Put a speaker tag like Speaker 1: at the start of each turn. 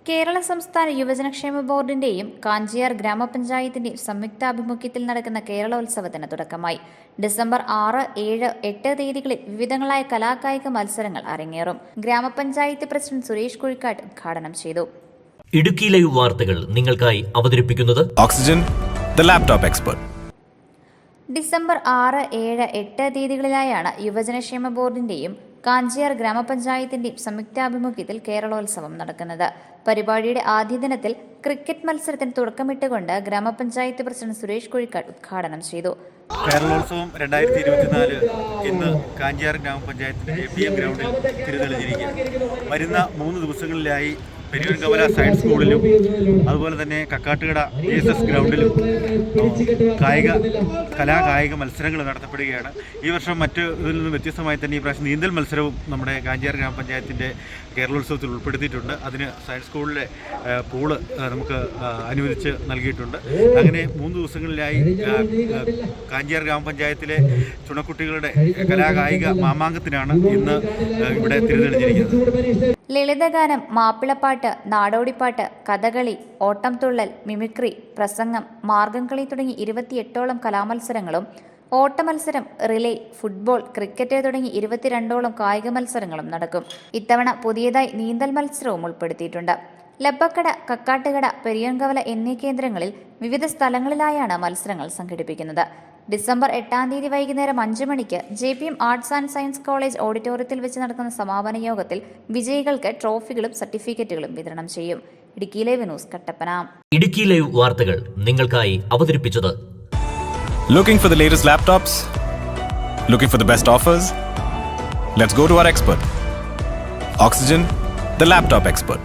Speaker 1: കേരള സംസ്ഥാന യുവജനക്ഷേമ ബോർഡിന്റെയും കാഞ്ചിയാർ ഗ്രാമപഞ്ചായത്തിന്റെയും സംയുക്താഭിമുഖ്യത്തിൽ നടക്കുന്ന കേരളോത്സവത്തിന് തുടക്കമായി. ഡിസംബർ 6, 7, 8 തീയതികളിൽ വിവിധങ്ങളായ കലാകായിക മത്സരങ്ങൾ അരങ്ങേറും. ഗ്രാമപഞ്ചായത്ത് പ്രസിഡന്റ് സുരേഷ് കുഴിക്കാട്ട് ഉദ്ഘാടനം ചെയ്തു.
Speaker 2: ഇടുക്കി ലൈവ് വാർത്തകൾ നിങ്ങൾക്കായി അവതരിപ്പിക്കുന്നത്
Speaker 3: Oxygen, the laptop expert.
Speaker 1: December 6, 7, 8 തീയതികളിലായാണ് യുവജനക്ഷേമ ബോർഡിന്റെയും കാഞ്ചിയാർ ഗ്രാമപഞ്ചായത്തിന്റെയും സംയുക്താഭിമുഖ്യത്തിൽ കേരളോത്സവം നടക്കുന്നത്. പരിപാടിയുടെ ആദ്യ ദിനത്തിൽ ക്രിക്കറ്റ് മത്സരത്തിന് തുടക്കമിട്ടുകൊണ്ട് ഗ്രാമപഞ്ചായത്ത് പ്രസിഡന്റ് സുരേഷ് കുഴിക്കാട്ട് ഉദ്ഘാടനം ചെയ്തു.
Speaker 4: കേരളോത്സവം 2024 ഇന്ന് കാഞ്ചിയാർ ഗ്രാമപഞ്ചായത്തിന്റെ APM ഗ്രൗണ്ടിൽ തിരിതെളിഞ്ഞിരിക്കുകയാണ്. വരുന്ന 3 ദിവസങ്ങളിലായി പെരിയൻകവല സയൻസ് സ്കൂളിലും അതുപോലെ തന്നെ കക്കാട്ടുകട ESS ഗ്രൗണ്ടിലും കലാകായിക മത്സരങ്ങൾ നടത്തപ്പെടുകയാണ്. ഈ വർഷം മറ്റ് ഇതിൽ നിന്നും വ്യത്യസ്തമായി തന്നെ ഈ പ്രാവശ്യം നീന്തൽ മത്സരവും നമ്മുടെ കാഞ്ചിയാർ ഗ്രാമപഞ്ചായത്തിൻ്റെ കേരളോത്സവത്തിൽ ഉൾപ്പെടുത്തിയിട്ടുണ്ട്. അതിന് സയൻസ് സ്കൂളിലെ പൂള് നമുക്ക് അനുവദിച്ച് നൽകിയിട്ടുണ്ട്. അങ്ങനെ 3 ദിവസങ്ങളിലായി കാഞ്ചിയാർ ഗ്രാമപഞ്ചായത്തിലെ ചുണക്കുട്ടികളുടെ കലാകായിക മാമാങ്കത്തിനാണ് ഇന്ന് ഇവിടെ തിരിതെളിഞ്ഞിരിക്കുന്നത്.
Speaker 1: ലളിതഗാനം, മാപ്പിളപ്പാട്ട്, നാടോടിപ്പാട്ട്, കഥകളി, ഓട്ടംതുള്ളൽ, മിമിക്രി, പ്രസംഗം, മാർഗംകളി തുടങ്ങി 28ഓളം കലാമത്സരങ്ങളും ഓട്ടമത്സരം, റിലേ, ഫുട്ബോൾ, ക്രിക്കറ്റ് തുടങ്ങി 22ഓളം കായിക മത്സരങ്ങളും നടക്കും. ഇത്തവണ പുതിയതായി നീന്തൽ മത്സരവും ഉൾപ്പെടുത്തിയിട്ടുണ്ട്. ലബ്ബക്കട, കക്കാട്ടുകട, പെരിയൻകവല എന്നീ കേന്ദ്രങ്ങളിൽ വിവിധ സ്ഥലങ്ങളിലായാണ് മത്സരങ്ങൾ സംഘടിപ്പിക്കുന്നത്. ഡിസംബർ 8 തീയതി വൈകുന്നേരം 5 മണിക്ക് JPM arts and science college ഓഡിറ്റോറിയത്തിൽ വെച്ച് നടക്കുന്ന സമാപന യോഗത്തിൽ വിജയികൾക്ക് ട്രോഫികളും സർട്ടിഫിക്കറ്റുകളും വിതരണം ചെയ്യും. Idukki live news, Kattappana.
Speaker 2: Idukki live വാർത്തകൾ നിങ്ങൾക്കായി അവതരിപ്പിച്ചത്
Speaker 3: Looking for the latest laptops? Looking for the best offers? Let's go to our expert. Oxygen, the laptop expert.